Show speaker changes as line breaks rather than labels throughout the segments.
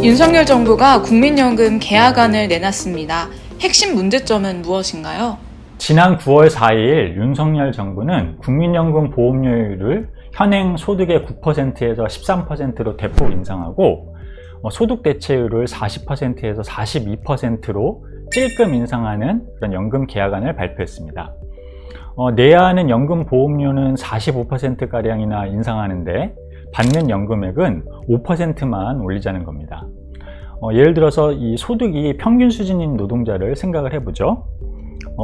윤석열 정부가 국민연금 개혁안을 내놨습니다. 핵심 문제점은 무엇인가요?
지난 9월 4일 윤석열 정부는 국민연금 보험료율을 현행 소득의 9%에서 13%로 대폭 인상하고 소득 대체율을 40%에서 42%로 찔끔 인상하는 그런 연금 개혁안을 발표했습니다. 내야 하는 연금 보험료는 45%가량이나 인상하는데 받는 연금액은 5%만 올리자는 겁니다. 예를 들어서 이 소득이 평균 수준인 노동자를 생각을 해보죠.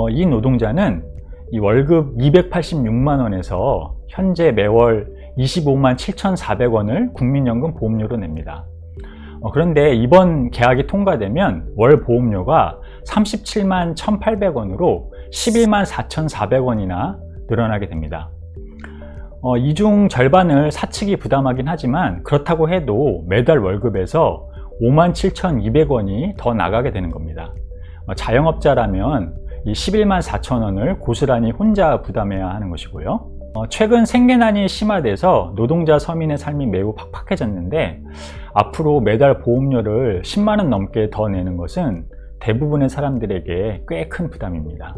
이 노동자는 이 월급 286만 원에서 현재 매월 25만 7,400원을 국민연금 보험료로 냅니다. 그런데 이번 개혁이 통과되면 월 보험료가 37만 1,800원으로 11만 4,400원이나 늘어나게 됩니다. 이 중 절반을 사측이 부담하긴 하지만 그렇다고 해도 매달 월급에서 5만 7,200원이 더 나가게 되는 겁니다. 자영업자라면 이 11만 4천 원을 고스란히 혼자 부담해야 하는 것이고요. 최근 생계난이 심화돼서 노동자 서민의 삶이 매우 팍팍해졌는데 앞으로 매달 보험료를 10만 원 넘게 더 내는 것은 대부분의 사람들에게 꽤 큰 부담입니다.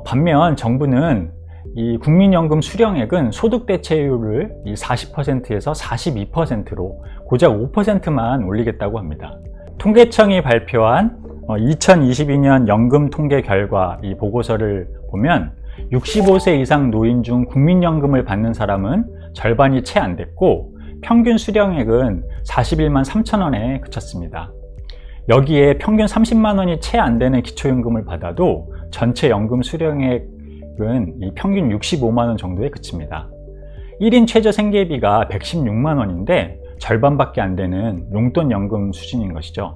반면 정부는 이 국민연금 수령액은 소득 대체율을 40%에서 42%로 고작 5%만 올리겠다고 합니다. 통계청이 발표한 2022년 연금 통계 결과 이 보고서를 보면 65세 이상 노인 중 국민연금을 받는 사람은 절반이 채 안 됐고 평균 수령액은 41만 3천 원에 그쳤습니다. 여기에 평균 30만 원이 채 안 되는 기초연금을 받아도 전체 연금 수령액은 이 평균 65만 원 정도에 그칩니다. 1인 최저 생계비가 116만 원인데 절반밖에 안 되는 용돈연금 수준인 것이죠.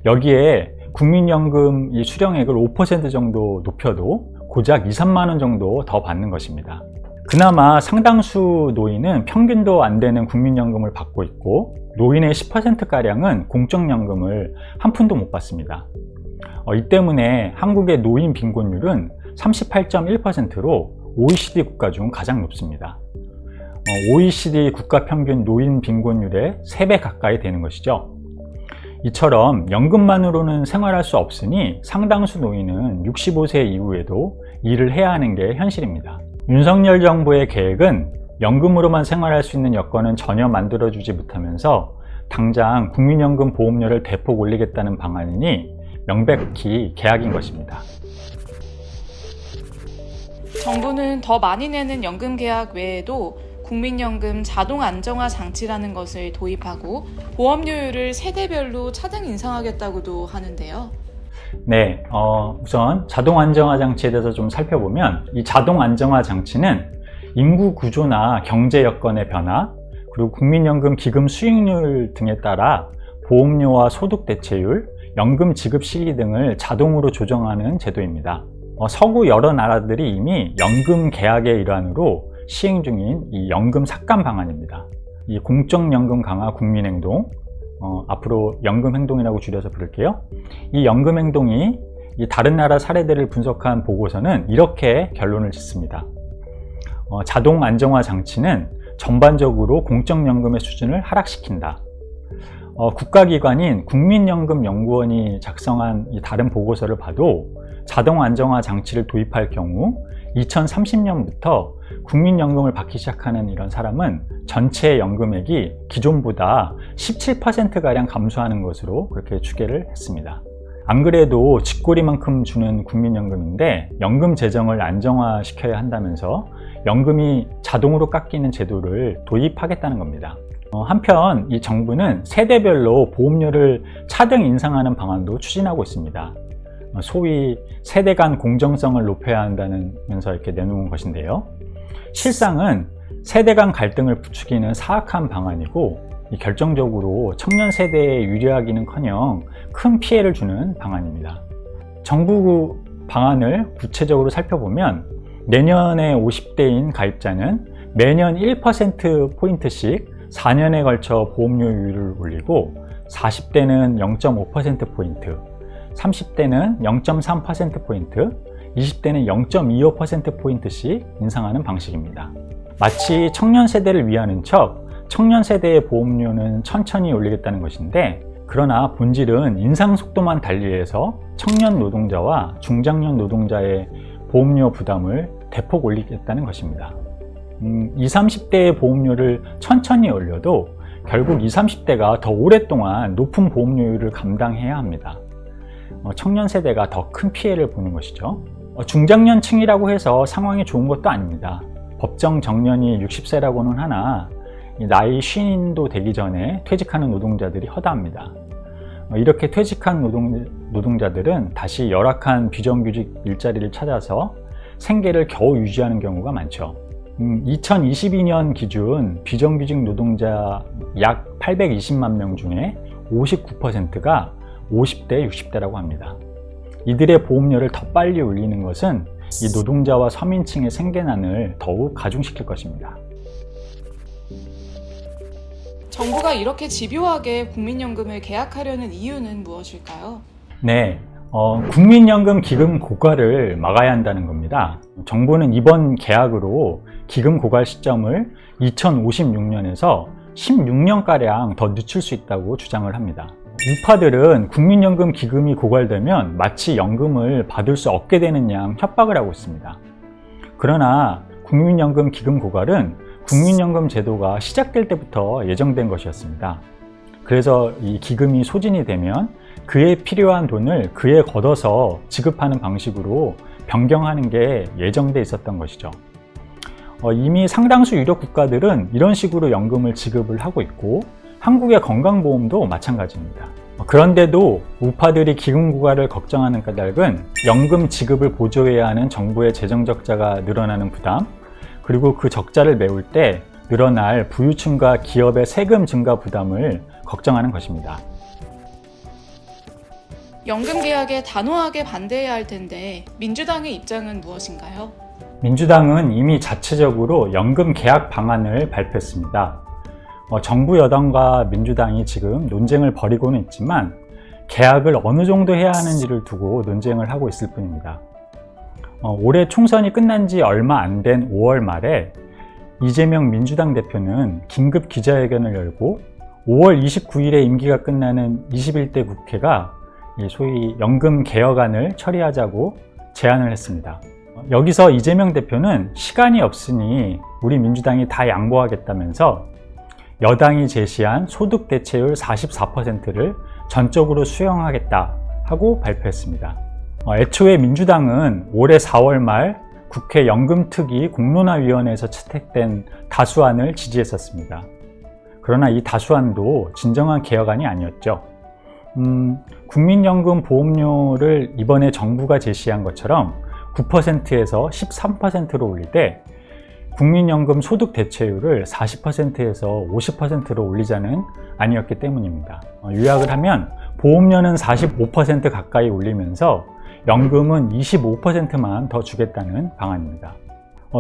여기에 국민연금 이 수령액을 5% 정도 높여도 고작 2, 3만 원 정도 더 받는 것입니다. 그나마 상당수 노인은 평균도 안 되는 국민연금을 받고 있고 노인의 10%가량은 공적연금을 한 푼도 못 받습니다. 이 때문에 한국의 노인 빈곤율은 38.1%로 OECD 국가 중 가장 높습니다. OECD 국가 평균 노인 빈곤율의 3배 가까이 되는 것이죠. 이처럼 연금만으로는 생활할 수 없으니 상당수 노인은 65세 이후에도 일을 해야 하는 게 현실입니다. 윤석열 정부의 계획은 연금으로만 생활할 수 있는 여건은 전혀 만들어주지 못하면서 당장 국민연금 보험료를 대폭 올리겠다는 방안이니 명백히 계약인 것입니다.
정부는 더 많이 내는 연금 계약 외에도 국민연금 자동 안정화 장치라는 것을 도입하고 보험료율을 세대별로 차등 인상하겠다고도 하는데요.
네, 우선 자동 안정화 장치에 대해서 좀 살펴보면 이 자동 안정화 장치는 인구 구조나 경제 여건의 변화, 그리고 국민연금 기금 수익률 등에 따라 보험료와 소득 대체율, 연금 지급 시기 등을 자동으로 조정하는 제도입니다. 서구 여러 나라들이 이미 연금 개혁의 일환으로 시행 중인 이 연금 삭감 방안입니다. 이 공적연금 강화 국민행동, 앞으로 연금행동이라고 줄여서 부를게요. 이 연금행동이 이 다른 나라 사례들을 분석한 보고서는 이렇게 결론을 짓습니다. 자동 안정화 장치는 전반적으로 공적연금의 수준을 하락시킨다. 국가기관인 국민연금연구원이 작성한 이 다른 보고서를 봐도 자동 안정화 장치를 도입할 경우 2030년부터 국민연금을 받기 시작하는 이런 사람은 전체 연금액이 기존보다 17%가량 감소하는 것으로 그렇게 추계를 했습니다. 안 그래도 쥐꼬리만큼 주는 국민연금인데 연금 재정을 안정화시켜야 한다면서 연금이 자동으로 깎이는 제도를 도입하겠다는 겁니다. 한편 이 정부는 세대별로 보험료를 차등 인상하는 방안도 추진하고 있습니다. 소위 세대 간 공정성을 높여야 한다면서 이렇게 내놓은 것인데요. 실상은 세대 간 갈등을 부추기는 사악한 방안이고 결정적으로 청년 세대에 유리하기는커녕 큰 피해를 주는 방안입니다. 정부 방안을 구체적으로 살펴보면 내년에 50대인 가입자는 매년 1%포인트씩 4년에 걸쳐 보험료율을 올리고 40대는 0.5%포인트, 30대는 0.3%포인트, 20대는 0.25%포인트씩 인상하는 방식입니다. 마치 청년 세대를 위하는 척 청년 세대의 보험료는 천천히 올리겠다는 것인데, 그러나 본질은 인상 속도만 달리해서 청년 노동자와 중장년 노동자의 보험료 부담을 대폭 올리겠다는 것입니다. 20, 30대의 보험료를 천천히 올려도 결국 20, 30대가 더 오랫동안 높은 보험료율을 감당해야 합니다. 청년 세대가 더 큰 피해를 보는 것이죠. 중장년층이라고 해서 상황이 좋은 것도 아닙니다. 법정 정년이 60세라고는 하나 나이 50도 되기 전에 퇴직하는 노동자들이 허다합니다. 이렇게 퇴직한 노동자들은 다시 열악한 비정규직 일자리를 찾아서 생계를 겨우 유지하는 경우가 많죠. 2022년 기준 비정규직 노동자 약 820만 명 중에 59%가 50대, 60대라고 합니다. 이들의 보험료를 더 빨리 올리는 것은 이 노동자와 서민층의 생계난을 더욱 가중시킬 것입니다.
정부가 이렇게 집요하게 국민연금을 개혁하려는 이유는 무엇일까요?
네, 국민연금 기금 고갈을 막아야 한다는 겁니다. 정부는 이번 개혁으로 기금 고갈 시점을 2056년에서 16년가량 더 늦출 수 있다고 주장을 합니다. 우파들은 국민연금 기금이 고갈되면 마치 연금을 받을 수 없게 되는 양 협박을 하고 있습니다. 그러나 국민연금 기금 고갈은 국민연금 제도가 시작될 때부터 예정된 것이었습니다. 그래서 이 기금이 소진이 되면 그에 필요한 돈을 그에 걷어서 지급하는 방식으로 변경하는 게 예정돼 있었던 것이죠. 이미 상당수 유력 국가들은 이런 식으로 연금을 지급을 하고 있고 한국의 건강보험도 마찬가지입니다. 그런데도 우파들이 기금 고갈을 걱정하는 까닭은 연금 지급을 보조해야 하는 정부의 재정 적자가 늘어나는 부담, 그리고 그 적자를 메울 때 늘어날 부유층과 기업의 세금 증가 부담을 걱정하는 것입니다.
연금 개혁에 단호하게 반대해야 할 텐데 민주당의 입장은 무엇인가요?
민주당은 이미 자체적으로 연금 개혁 방안을 발표했습니다. 정부 여당과 민주당이 지금 논쟁을 벌이고는 있지만 개혁을 어느 정도 해야 하는지를 두고 논쟁을 하고 있을 뿐입니다. 올해 총선이 끝난 지 얼마 안 된 5월 말에 이재명 민주당 대표는 긴급 기자회견을 열고 5월 29일에 임기가 끝나는 21대 국회가 소위 연금 개혁안을 처리하자고 제안을 했습니다. 여기서 이재명 대표는 시간이 없으니 우리 민주당이 다 양보하겠다면서 여당이 제시한 소득 대체율 44%를 전적으로 수용하겠다 하고 발표했습니다. 애초에 민주당은 올해 4월 말 국회 연금특위 공론화위원회에서 채택된 다수안을 지지했었습니다. 그러나 이 다수안도 진정한 개혁안이 아니었죠. 국민연금 보험료를 이번에 정부가 제시한 것처럼 9%에서 13%로 올리되 국민연금 소득 대체율을 40%에서 50%로 올리자는 아니었기 때문입니다. 요약을 하면 보험료는 45% 가까이 올리면서 연금은 25%만 더 주겠다는 방안입니다.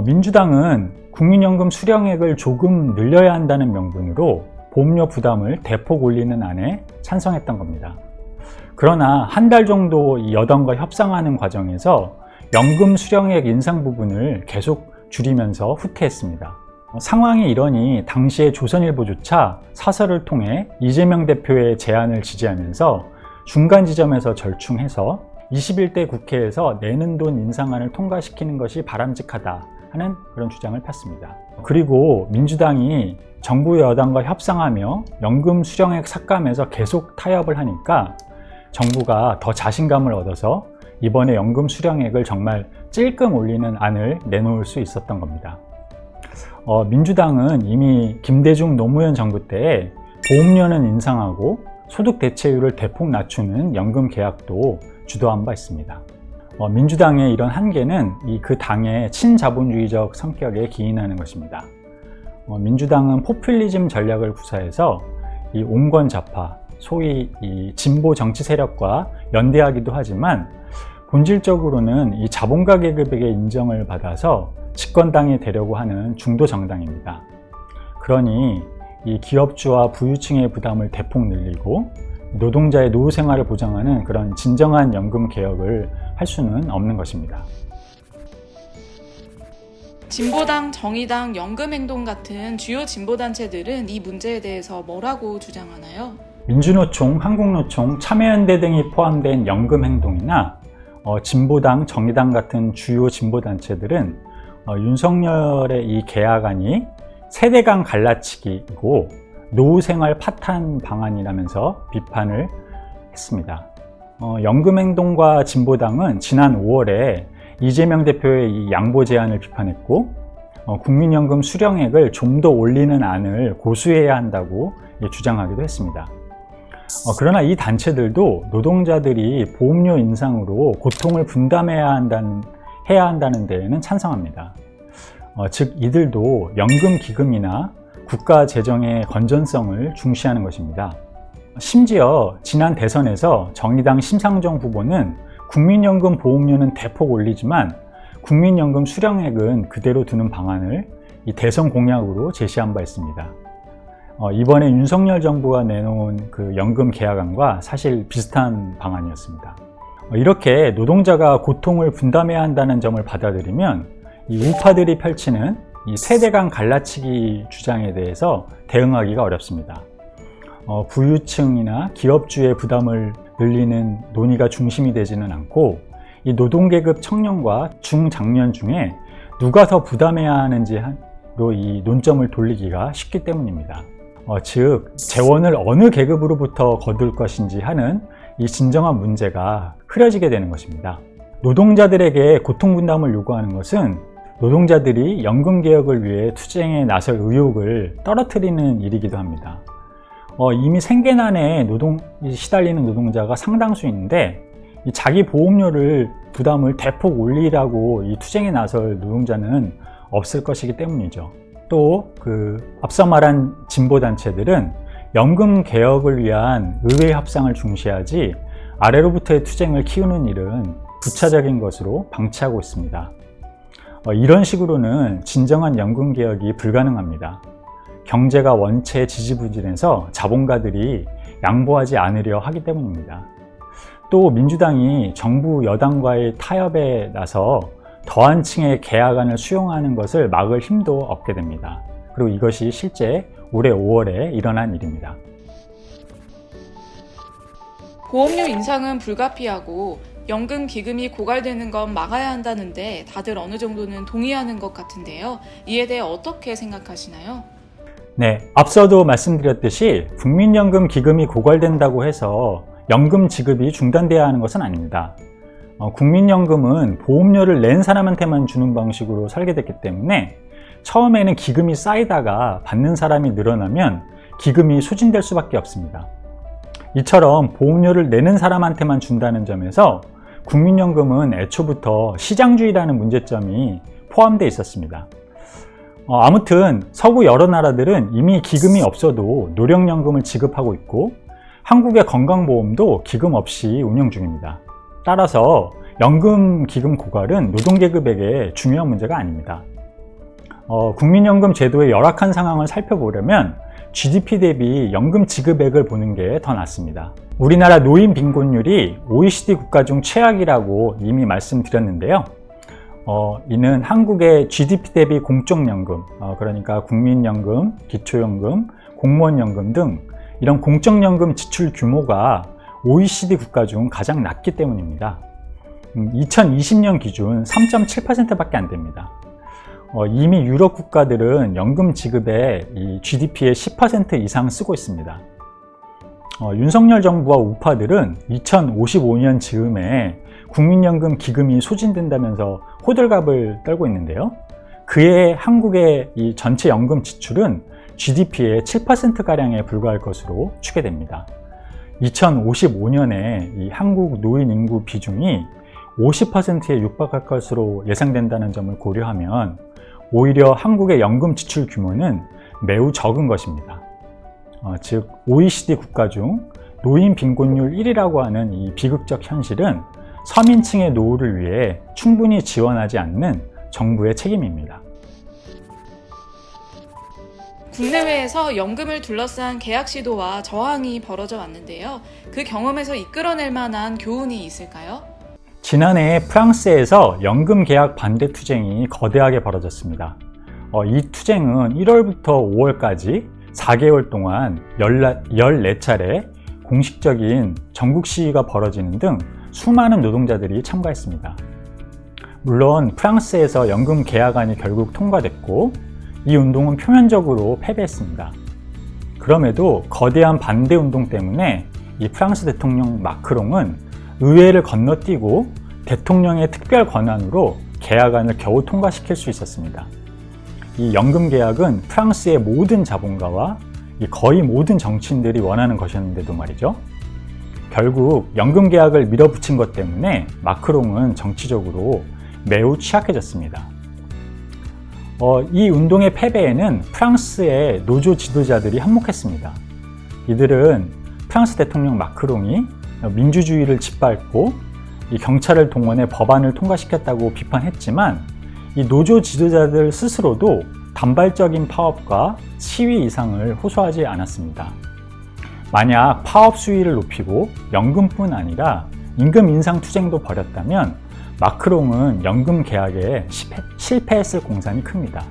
민주당은 국민연금 수령액을 조금 늘려야 한다는 명분으로 보험료 부담을 대폭 올리는 안에 찬성했던 겁니다. 그러나 한 달 정도 이 여당과 협상하는 과정에서 연금 수령액 인상 부분을 계속 줄이면서 후퇴했습니다. 상황이 이러니 당시의 조선일보조차 사설을 통해 이재명 대표의 제안을 지지하면서 중간 지점에서 절충해서 21대 국회에서 내는 돈 인상안을 통과시키는 것이 바람직하다 하는 그런 주장을 폈습니다. 그리고 민주당이 정부 여당과 협상하며 연금 수령액 삭감에서 계속 타협을 하니까 정부가 더 자신감을 얻어서 이번에 연금 수령액을 정말 찔끔 올리는 안을 내놓을 수 있었던 겁니다. 민주당은 이미 김대중 노무현 정부 때에 보험료는 인상하고 소득 대체율을 대폭 낮추는 연금 개혁도 주도한 바 있습니다. 민주당의 이런 한계는 그 당의 친자본주의적 성격에 기인하는 것입니다. 민주당은 포퓰리즘 전략을 구사해서 이 온건 좌파, 소위 이 진보 정치 세력과 연대하기도 하지만 본질적으로는 이 자본가 계급에게 인정을 받아서 집권당이 되려고 하는 중도 정당입니다. 그러니 이 기업주와 부유층의 부담을 대폭 늘리고 노동자의 노후 생활을 보장하는 그런 진정한 연금 개혁을 할 수는 없는 것입니다.
진보당, 정의당, 연금행동 같은 주요 진보단체들은 이 문제에 대해서 뭐라고 주장하나요?
민주노총, 한국노총, 참여연대 등이 포함된 연금행동이나 진보당, 정의당 같은 주요 진보단체들은 윤석열의 이 개혁안이 세대 간 갈라치기이고 노후생활 파탄 방안이라면서 비판을 했습니다. 연금행동과 진보당은 지난 5월에 이재명 대표의 이 양보 제안을 비판했고 국민연금 수령액을 좀 더 올리는 안을 고수해야 한다고 주장하기도 했습니다. 그러나 이 단체들도 노동자들이 보험료 인상으로 고통을 분담해야 한다는 데에는 찬성합니다. 즉 이들도 연금기금이나 국가 재정의 건전성을 중시하는 것입니다. 심지어 지난 대선에서 정의당 심상정 후보는 국민연금 보험료는 대폭 올리지만 국민연금 수령액은 그대로 두는 방안을 이 대선 공약으로 제시한 바 있습니다. 이번에 윤석열 정부가 내놓은 그 연금 개혁안과 사실 비슷한 방안이었습니다. 이렇게 노동자가 고통을 분담해야 한다는 점을 받아들이면 이 우파들이 펼치는 이 세대 간 갈라치기 주장에 대해서 대응하기가 어렵습니다. 부유층이나 기업주의 부담을 늘리는 논의가 중심이 되지는 않고 이 노동계급 청년과 중장년 중에 누가 더 부담해야 하는지로 이 논점을 돌리기가 쉽기 때문입니다. 즉 재원을 어느 계급으로부터 거둘 것인지 하는 이 진정한 문제가 흐려지게 되는 것입니다. 노동자들에게 고통 분담을 요구하는 것은 노동자들이 연금개혁을 위해 투쟁에 나설 의욕을 떨어뜨리는 일이기도 합니다. 이미 생계난에 시달리는 노동자가 상당수인데 자기 보험료를 부담을 대폭 올리라고 이 투쟁에 나설 노동자는 없을 것이기 때문이죠. 또 앞서 말한 진보단체들은 연금 개혁을 위한 의회 협상을 중시하지 아래로부터의 투쟁을 키우는 일은 부차적인 것으로 방치하고 있습니다. 이런 식으로는 진정한 연금 개혁이 불가능합니다. 경제가 원체 지지부진해서 자본가들이 양보하지 않으려 하기 때문입니다. 또 민주당이 정부 여당과의 타협에 나서 더한 층의 개혁안을 수용하는 것을 막을 힘도 없게 됩니다. 그리고 이것이 실제 올해 5월에 일어난 일입니다.
보험료 인상은 불가피하고 연금 기금이 고갈되는 건 막아야 한다는데 다들 어느 정도는 동의하는 것 같은데요. 이에 대해 어떻게 생각하시나요?
네, 앞서도 말씀드렸듯이 국민연금 기금이 고갈된다고 해서 연금 지급이 중단돼야 하는 것은 아닙니다. 국민연금은 보험료를 낸 사람한테만 주는 방식으로 설계됐기 때문에 처음에는 기금이 쌓이다가 받는 사람이 늘어나면 기금이 소진될 수밖에 없습니다. 이처럼 보험료를 내는 사람한테만 준다는 점에서 국민연금은 애초부터 시장주의라는 문제점이 포함되어 있었습니다. 아무튼 서구 여러 나라들은 이미 기금이 없어도 노령연금을 지급하고 있고 한국의 건강보험도 기금 없이 운영 중입니다. 따라서 연금 기금 고갈은 노동계급에게 중요한 문제가 아닙니다. 국민연금 제도의 열악한 상황을 살펴보려면 GDP 대비 연금 지급액을 보는 게 더 낫습니다. 우리나라 노인 빈곤율이 OECD 국가 중 최악이라고 이미 말씀드렸는데요. 이는 한국의 GDP 대비 공적연금, 그러니까 국민연금, 기초연금, 공무원연금 등 이런 공적연금 지출 규모가 OECD 국가 중 가장 낮기 때문입니다. 2020년 기준 3.7%밖에 안 됩니다. 이미 유럽 국가들은 연금 지급에 이 GDP의 10% 이상 쓰고 있습니다. 윤석열 정부와 우파들은 2055년 즈음에 국민연금 기금이 소진된다면서 호들갑을 떨고 있는데요. 그해 한국의 이 전체 연금 지출은 GDP의 7%가량에 불과할 것으로 추계됩니다. 2055년에 이 한국 노인 인구 비중이 50%에 육박할 것으로 예상된다는 점을 고려하면 오히려 한국의 연금 지출 규모는 매우 적은 것입니다. 즉 OECD 국가 중 노인 빈곤율 1위라고 하는 이 비극적 현실은 서민층의 노후를 위해 충분히 지원하지 않는 정부의 책임입니다.
국내외에서 연금을 둘러싼 계약 시도와 저항이 벌어져 왔는데요. 그 경험에서 이끌어낼 만한 교훈이 있을까요?
지난해 프랑스에서 연금 계약 반대 투쟁이 거대하게 벌어졌습니다. 이 투쟁은 1월부터 5월까지 4개월 동안 14차례 공식적인 전국 시위가 벌어지는 등 수많은 노동자들이 참가했습니다. 물론 프랑스에서 연금 계약안이 결국 통과됐고 이 운동은 표면적으로 패배했습니다. 그럼에도 거대한 반대 운동 때문에 이 프랑스 대통령 마크롱은 의회를 건너뛰고 대통령의 특별 권한으로 계약안을 겨우 통과시킬 수 있었습니다. 이 연금 계약은 프랑스의 모든 자본가와 거의 모든 정치인들이 원하는 것이었는데도 말이죠. 결국 연금 계약을 밀어붙인 것 때문에 마크롱은 정치적으로 매우 취약해졌습니다. 이 운동의 패배에는 프랑스의 노조 지도자들이 한몫했습니다. 이들은 프랑스 대통령 마크롱이 민주주의를 짓밟고 이 경찰을 동원해 법안을 통과시켰다고 비판했지만 이 노조 지도자들 스스로도 단발적인 파업과 시위 이상을 호소하지 않았습니다. 만약 파업 수위를 높이고 연금뿐 아니라 임금 인상 투쟁도 벌였다면 마크롱은 연금 계약에 실패했을 공산이 큽니다.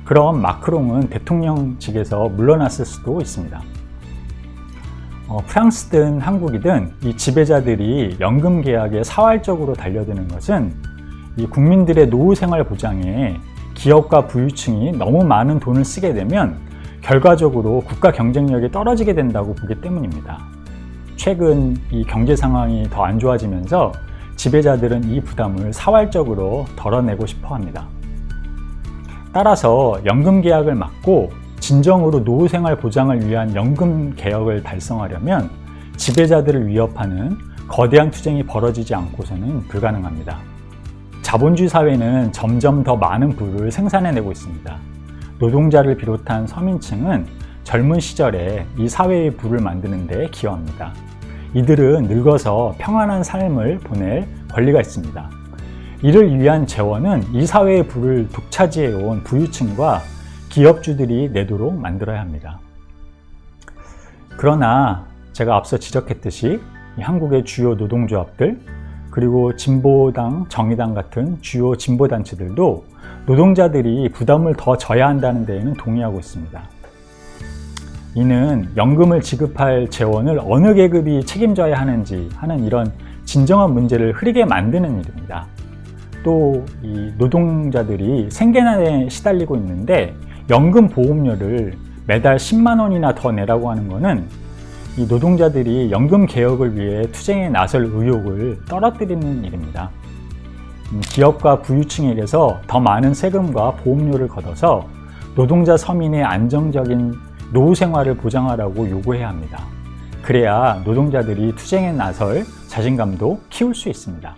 그럼 마크롱은 대통령직에서 물러났을 수도 있습니다. 프랑스든 한국이든 이 지배자들이 연금 계약에 사활적으로 달려드는 것은 이 국민들의 노후 생활 보장에 기업과 부유층이 너무 많은 돈을 쓰게 되면 결과적으로 국가 경쟁력이 떨어지게 된다고 보기 때문입니다. 최근 이 경제 상황이 더 안 좋아지면서 지배자들은 이 부담을 사활적으로 덜어내고 싶어 합니다. 따라서 연금 계약을 막고 진정으로 노후 생활 보장을 위한 연금 개혁을 달성하려면 지배자들을 위협하는 거대한 투쟁이 벌어지지 않고서는 불가능합니다. 자본주의 사회는 점점 더 많은 부를 생산해내고 있습니다. 노동자를 비롯한 서민층은 젊은 시절에 이 사회의 부를 만드는 데 기여합니다. 이들은 늙어서 평안한 삶을 보낼 권리가 있습니다. 이를 위한 재원은 이 사회의 부를 독차지해온 부유층과 기업주들이 내도록 만들어야 합니다. 그러나 제가 앞서 지적했듯이 한국의 주요 노동조합들 그리고 진보당, 정의당 같은 주요 진보단체들도 노동자들이 부담을 더 져야 한다는 데에는 동의하고 있습니다. 이는 연금을 지급할 재원을 어느 계급이 책임져야 하는지 하는 이런 진정한 문제를 흐리게 만드는 일입니다. 또 이 노동자들이 생계난에 시달리고 있는데 연금 보험료를 매달 10만 원이나 더 내라고 하는 것은 이 노동자들이 연금 개혁을 위해 투쟁에 나설 의욕을 떨어뜨리는 일입니다. 기업과 부유층에게서 더 많은 세금과 보험료를 걷어서 노동자 서민의 안정적인 노후 생활을 보장하라고 요구해야 합니다. 그래야 노동자들이 투쟁에 나설 자신감도 키울 수 있습니다.